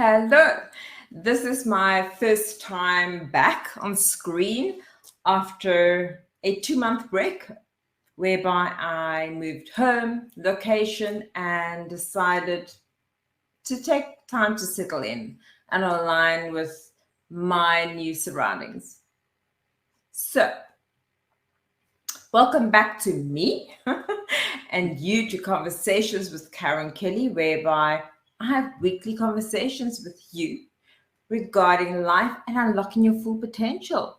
Hello. This is my first time back on screen after a 2-month break, whereby I moved home, location, and decided to take time to settle in and align with my new surroundings. So, welcome back to me and you to Conversations with Karen Kelly, whereby I have weekly conversations with you regarding life and unlocking your full potential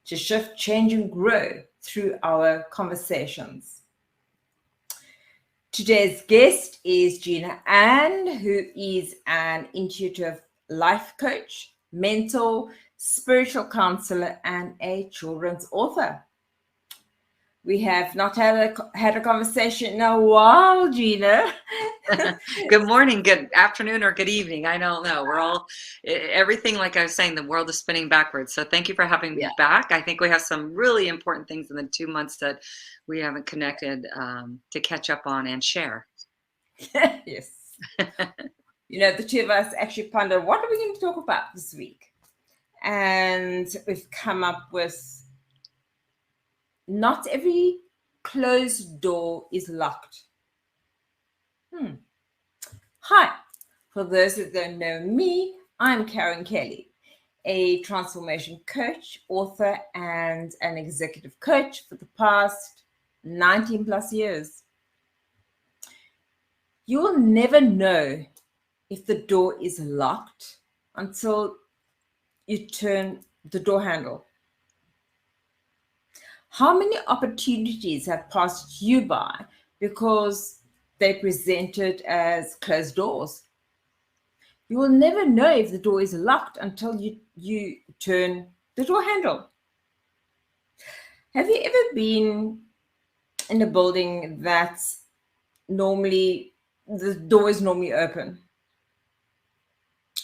to shift, change, and grow through our conversations. Today's guest is Gina, who is an intuitive life coach, mentor, spiritual counselor, and a children's author. We have not had a conversation in a while, Gina. Good morning, good afternoon, or good evening. I don't know. We're all, everything, like I was saying, the world is spinning backwards. So thank you for having me Yeah. back. I think we have some really important things in the 2 months that we haven't connected to catch up on and share. Yes. The two of us actually pondered, what are we going to talk about this week? And we've come up with not every closed door is locked. Hi, for those that don't know me, I'm Karin Kelly, a transformation coach, author, and an executive coach for the past 19 plus years. You will never know if the door is locked until you turn the door handle. How many opportunities have passed you by because they presented as closed doors? You will never know if the door is locked until you turn the door handle. Have you ever been in a building that's normally the door is normally open,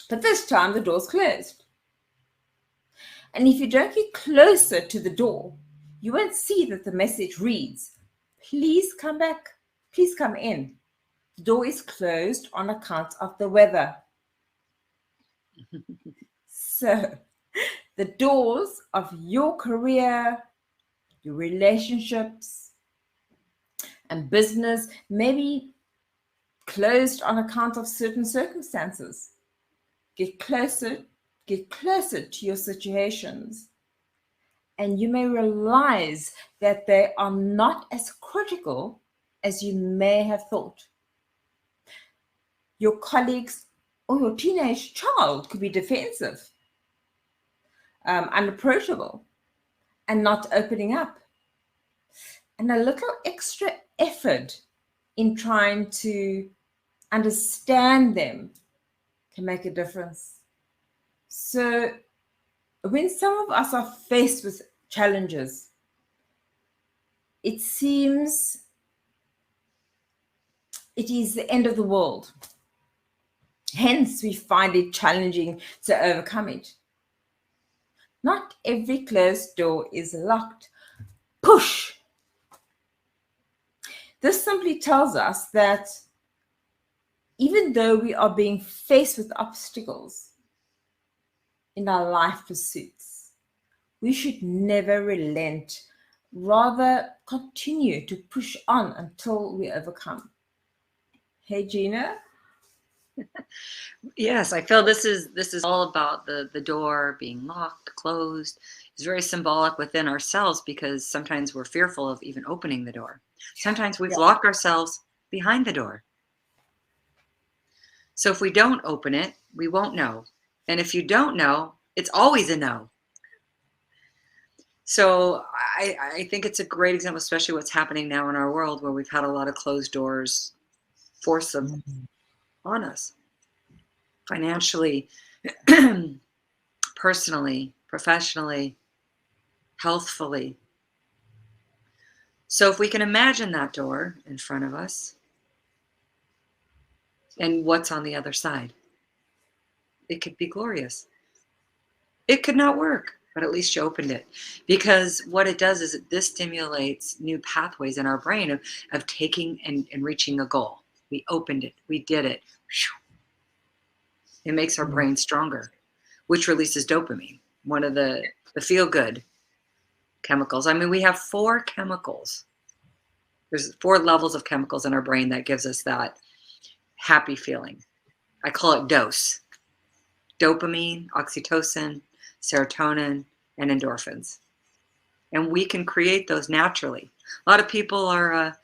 but this time the door's closed? And if you don't get closer to the door, you won't see that the message reads, "Please come back, please come in. The door is closed on account of the weather." So, the doors of your career, your relationships, and business may be closed on account of certain circumstances. Get closer, get closer to your situations, and you may realize that they are not as critical as you may have thought. Your colleagues or your teenage child could be defensive, unapproachable, and not opening up. And a little extra effort in trying to understand them can make a difference. So, when some of us are faced with challenges, it seems it is the end of the world. Hence, we find it challenging to overcome it. Not every closed door is locked. Push! This simply tells us that even though we are being faced with obstacles in our life pursuits, we should never relent, rather continue to push on until we overcome. Hey, Gina? Yes, I feel this is all about the door being locked, closed. It's very symbolic within ourselves because sometimes we're fearful of even opening the door. Sometimes we've Yeah. locked ourselves behind the door. So if we don't open it, we won't know. And if you don't know, it's always a no. So I think it's a great example, especially what's happening now in our world where we've had a lot of closed doors force them on us financially, personally, professionally, healthfully. So if we can imagine that door in front of us and what's on the other side, it could be glorious. It could not work, but at least you opened it. Because what it does is this stimulates new pathways in our brain of taking and reaching a goal. We opened it. We did it. It makes our brain stronger, which releases dopamine, one of the feel-good chemicals. I mean, we have 4 chemicals. There's 4 levels of chemicals in our brain that gives us that happy feeling. I call it dose. Dopamine, oxytocin, serotonin, and endorphins. And we can create those naturally. A lot of people are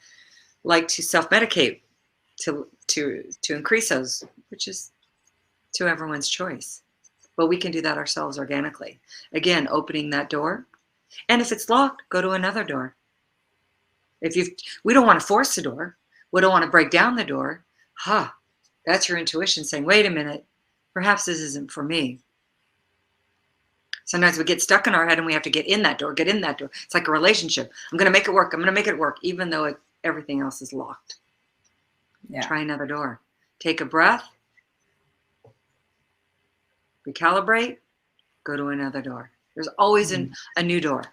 like to self-medicate to increase those, which is to everyone's choice. But we can do that ourselves organically. Again, opening that door. And if it's locked, go to another door. We don't want to force the door. We don't want to break down the door. That's your intuition saying, wait a minute, perhaps this isn't for me. Sometimes we get stuck in our head and we have to get in that door, get in that door. It's like a relationship. I'm going to make it work. I'm going to make it work, even though everything else is locked. Yeah. Try another door. Take a breath. Recalibrate. Go to another door. There's always a new door.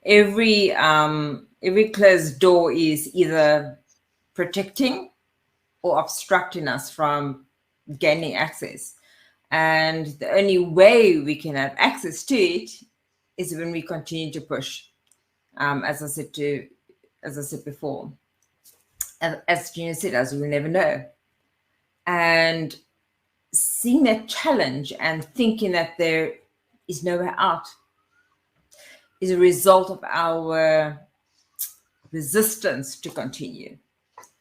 Every closed door is either protecting or obstructing us from gaining access. And the only way we can have access to it is when we continue to push. As I said before, as Gina said, as we will never know. And seeing that challenge and thinking that there is nowhere out is a result of our resistance to continue,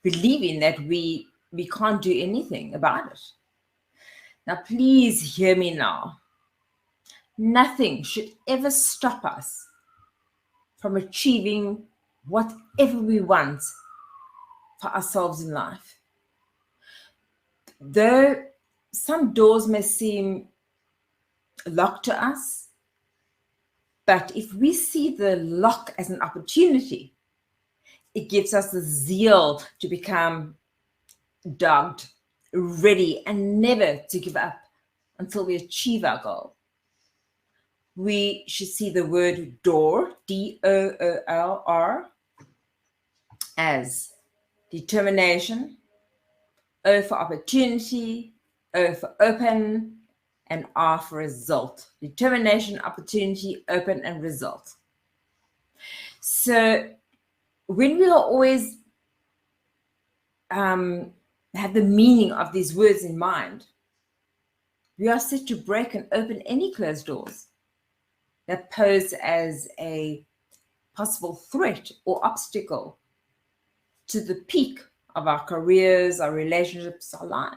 believing that we can't do anything about it. Now, please hear me now. Nothing should ever stop us from achieving whatever we want for ourselves in life. Though some doors may seem locked to us, but if we see the lock as an opportunity, it gives us the zeal to become dogged, ready, and never to give up until we achieve our goal. We should see the word door, D-O-O-R, as determination, O for opportunity, O for open, and R for result. Determination, opportunity, open, and result. So when we are always have the meaning of these words in mind, we are set to break and open any closed doors that pose as a possible threat or obstacle to the peak of our careers, our relationships, our life.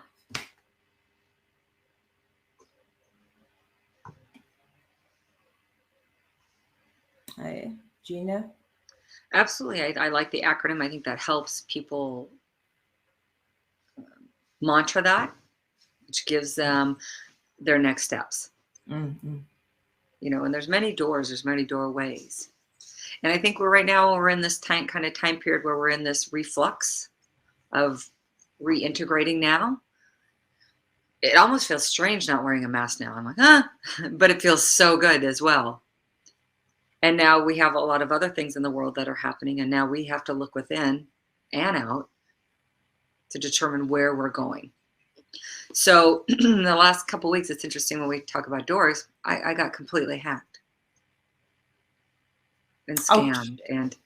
Hey, Gina? Absolutely. I like the acronym. I think that helps people mantra that, which gives them their next steps. Mm-hmm. You know, and there's many doors, there's many doorways. And I think we're in this kind of time period where we're in this reflux of reintegrating now. It almost feels strange not wearing a mask now. I'm like, but it feels so good as well. And now we have a lot of other things in the world that are happening. And now we have to look within and out to determine where we're going. So in the last couple of weeks, it's interesting when we talk about doors, I got completely hacked and scammed. And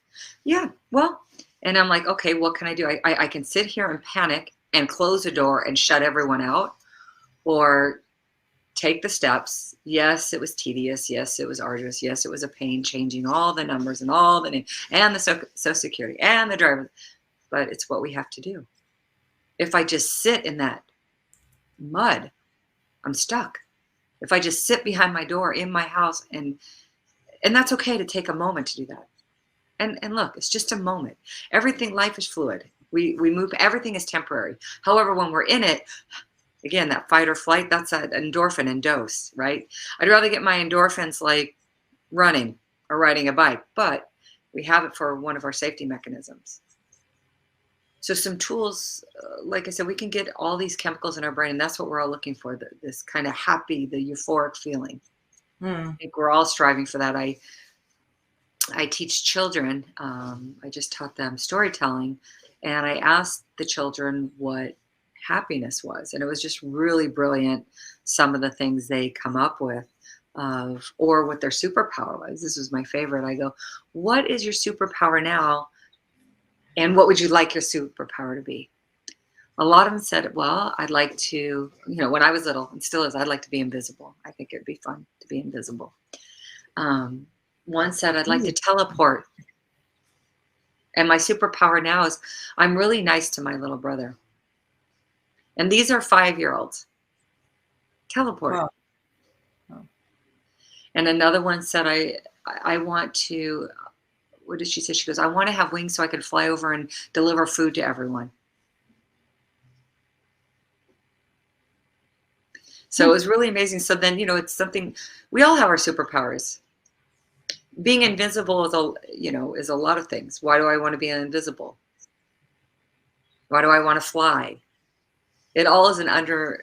and I'm like, okay, what can I do? I can sit here and panic and close the door and shut everyone out, or take the steps. Yes, it was tedious. Yes, it was arduous. Yes, it was a pain changing all the numbers and all the names and the social security and the driver. But it's what we have to do. If I just sit in that mud, I'm stuck. If I just sit behind my door in my house, and that's okay to take a moment to do that. And look, it's just a moment. Everything, life is fluid. We move, everything is temporary. However, when we're in it, again, that fight or flight, that's an endorphin and dose, right? I'd rather get my endorphins like running or riding a bike, but we have it for one of our safety mechanisms. So some tools, like I said, we can get all these chemicals in our brain, and that's what we're all looking for, this kind of happy, the euphoric feeling. I think we're all striving for that. I teach children. I just taught them storytelling, and I asked the children what happiness was. And it was just really brilliant, some of the things they come up with, or what their superpower was. This was my favorite. I go, what is your superpower now? And what would you like your superpower to be? A lot of them said, well, I'd like to, when I was little, and still is, I'd like to be invisible. I think it'd be fun to be invisible. One said, I'd like to teleport. And my superpower now is I'm really nice to my little brother. And these are 5-year-olds. Teleport. Wow. Wow. And another one said, I want to, what did she say? She goes, I want to have wings so I can fly over and deliver food to everyone. So it was really amazing. So then, it's something, we all have our superpowers. Being invisible is a lot of things. Why do I want to be invisible? Why do I want to fly? It all is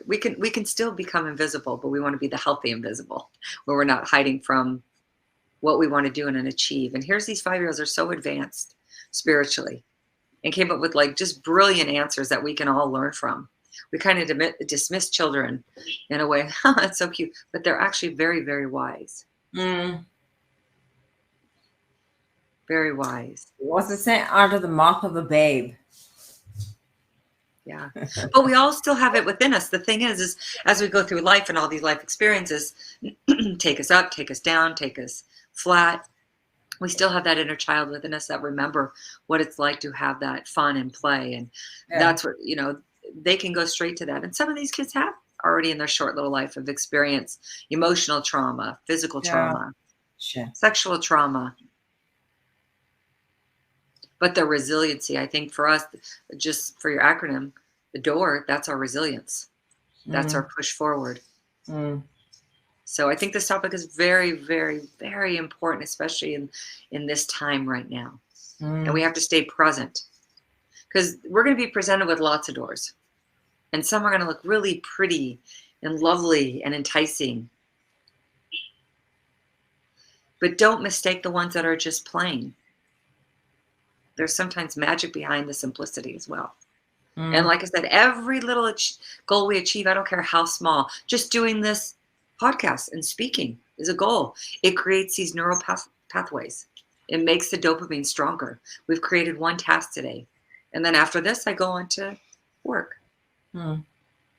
we can still become invisible, but we want to be the healthy invisible, where we're not hiding from what we want to do and achieve. And here's these 5-year-olds are so advanced spiritually and came up with just brilliant answers that we can all learn from. We kind of dismiss children in a way. That's so cute, but they're actually very, very wise. Very wise. What's it saying? Out of the mouth of a babe. Yeah. But we all still have it within us. The thing is as we go through life and all these life experiences take us up, take us down, take us flat, we still have that inner child within us that remember what it's like to have that fun and play. And that's what, they can go straight to that. And some of these kids have already in their short little life of experience emotional trauma, physical trauma, sexual trauma. But the resiliency, I think for us, just for your acronym, the DOOR, that's our resilience. That's our push forward. So I think this topic is very, very, very important, especially in this time right now. And we have to stay present because we're going to be presented with lots of doors. And some are going to look really pretty and lovely and enticing. But don't mistake the ones that are just plain. There's sometimes magic behind the simplicity as well. And like I said, every little goal we achieve, I don't care how small, just doing this podcast and speaking is a goal. It creates these neural pathways. It makes the dopamine stronger. We've created one task today. And then after this, I go on to work.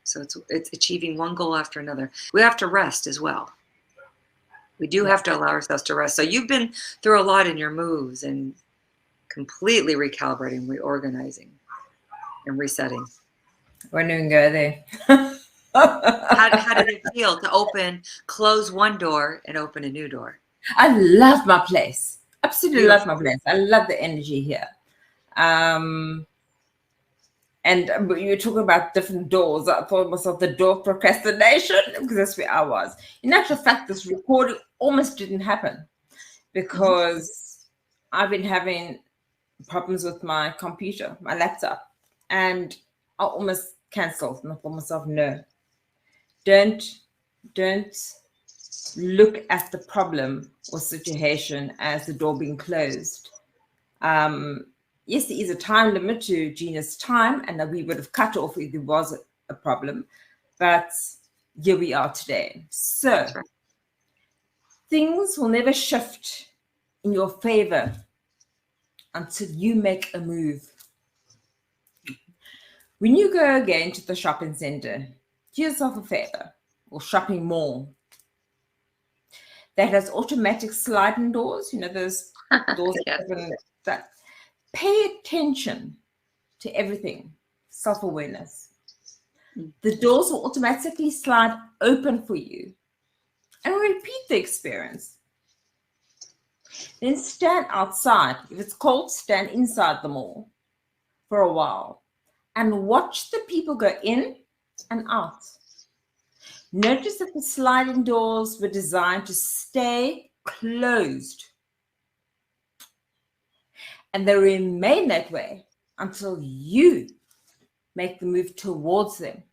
So it's achieving one goal after another. We have to rest as well. We do have to allow ourselves to rest. So you've been through a lot in your moves and completely recalibrating, reorganizing, and resetting. When do we go there? How did it feel to close one door and open a new door? I love my place. Absolutely love my place. I love the energy here. And you were talking about different doors. I thought myself the door of procrastination, because that's where I was. In actual fact, this recording almost didn't happen because I've been having problems with my computer, my laptop, and I almost canceled. And I thought myself, no, don't look at the problem or situation as the door being closed. Yes, there is a time limit to Gina's time, and that we would have cut off if there was a problem. But here we are today. So things will never shift in your favor until you make a move. When you go again to the shopping center, do yourself a favor, or shopping mall that has automatic sliding doors, those doors that open that. Pay attention to everything, self-awareness. The doors will automatically slide open for you and repeat the experience. Then stand outside. If it's cold, stand inside the mall for a while and watch the people go in and out. Notice that the sliding doors were designed to stay closed. And they remain that way until you make the move towards them.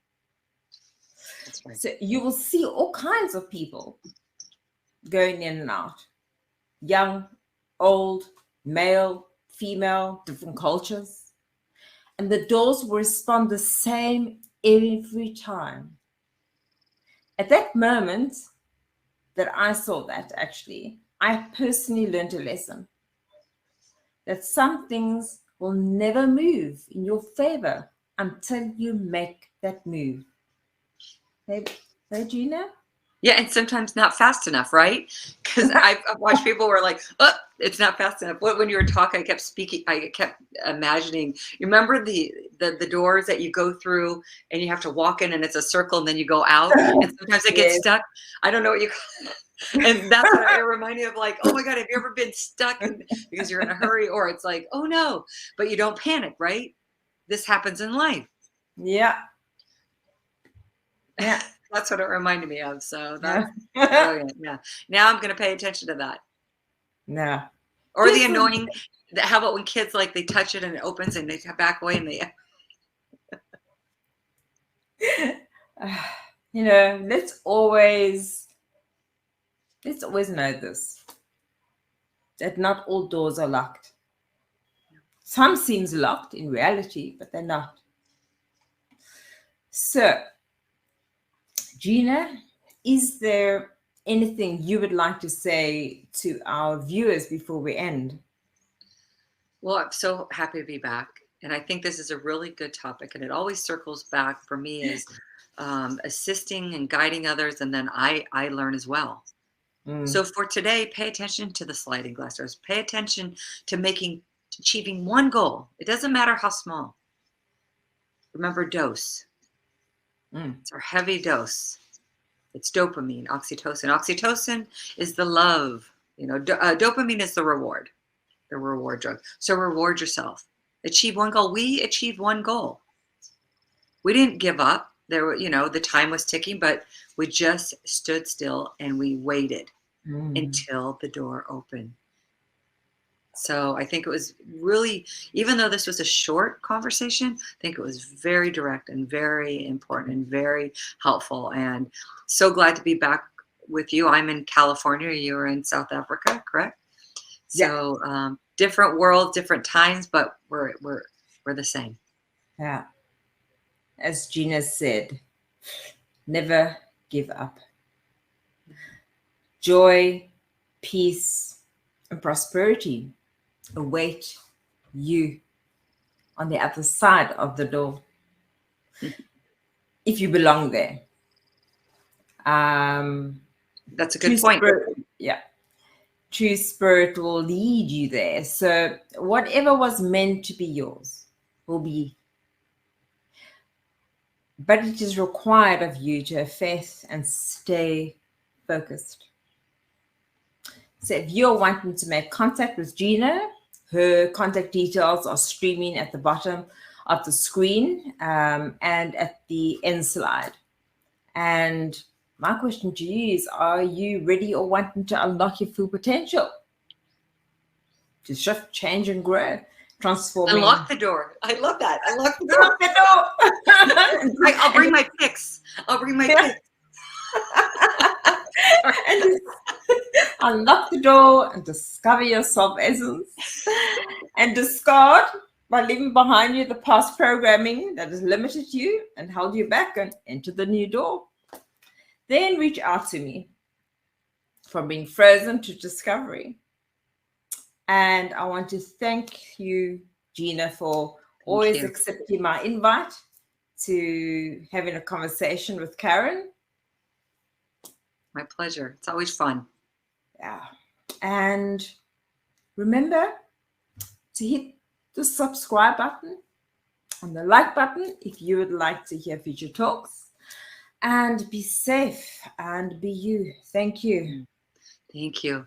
That's right. So you will see all kinds of people going in and out. Young, old, male, female, different cultures. And the doors will respond the same every time. At that moment that I saw that, actually, I personally learned a lesson that some things will never move in your favor until you make that move. Hey, Gina? Yeah, and sometimes not fast enough, right? Because I've watched people who are like, oh, it's not fast enough. When you were talking, I kept imagining. You remember the doors that you go through and you have to walk in and it's a circle and then you go out and sometimes it gets Yes. stuck. I don't know what you and that's what it reminded me of, like, oh my God, have you ever been stuck because you're in a hurry, or it's like, oh no, but you don't panic, right? This happens in life. Yeah. Yeah. That's what it reminded me of. So that's brilliant. Yeah. Now I'm going to pay attention to that. No. Or the annoying, how about when kids, like, they touch it and it opens and they back away and they. You know, let's always know this, that not all doors are locked. Some seems locked in reality, but they're not. So, Gina, is there anything you would like to say to our viewers before we end? Well, I'm so happy to be back. And I think this is a really good topic. And it always circles back for me as assisting and guiding others. And then I learn as well. So for today, pay attention to the sliding glass doors. Pay attention to achieving one goal. It doesn't matter how small. Remember dose. It's our heavy dose. It's dopamine, oxytocin. Oxytocin is the love. You know, dopamine is the reward drug. So reward yourself. Achieve one goal. We achieved one goal. We didn't give up. There were, the time was ticking, but we just stood still and we waited until the door opened. So I think it was really, even though this was a short conversation, I think it was very direct and very important and very helpful. And so glad to be back with you. I'm in California. You were in South Africa, correct? So different world, different times, but we're the same. Yeah. As Gina said, never give up. Joy, peace, and prosperity await you on the other side of the door, if you belong there. That's a good point. Spirit, true spirit will lead you there. So whatever was meant to be yours will be. But it is required of you to have faith and stay focused. So if you're wanting to make contact with Gina, her contact details are streaming at the bottom of the screen and at the end slide. And my question to you is, are you ready or wanting to unlock your full potential? To shift, change, and grow. Transforming. Unlock the door. I love that. Unlock the door. Unlock the door. I'll bring my picks. Picks. And unlock the door and discover your self essence and discard by leaving behind you the past programming that has limited you and held you back, and enter the new door. Then reach out to me. From being frozen to discovery. And I want to thank you, Gina, for always accepting my invite to having a conversation with Karin. My pleasure. It's always fun. Yeah. And remember to hit the subscribe button and the like button if you would like to hear future talks. And be safe and be you. Thank you. Thank you.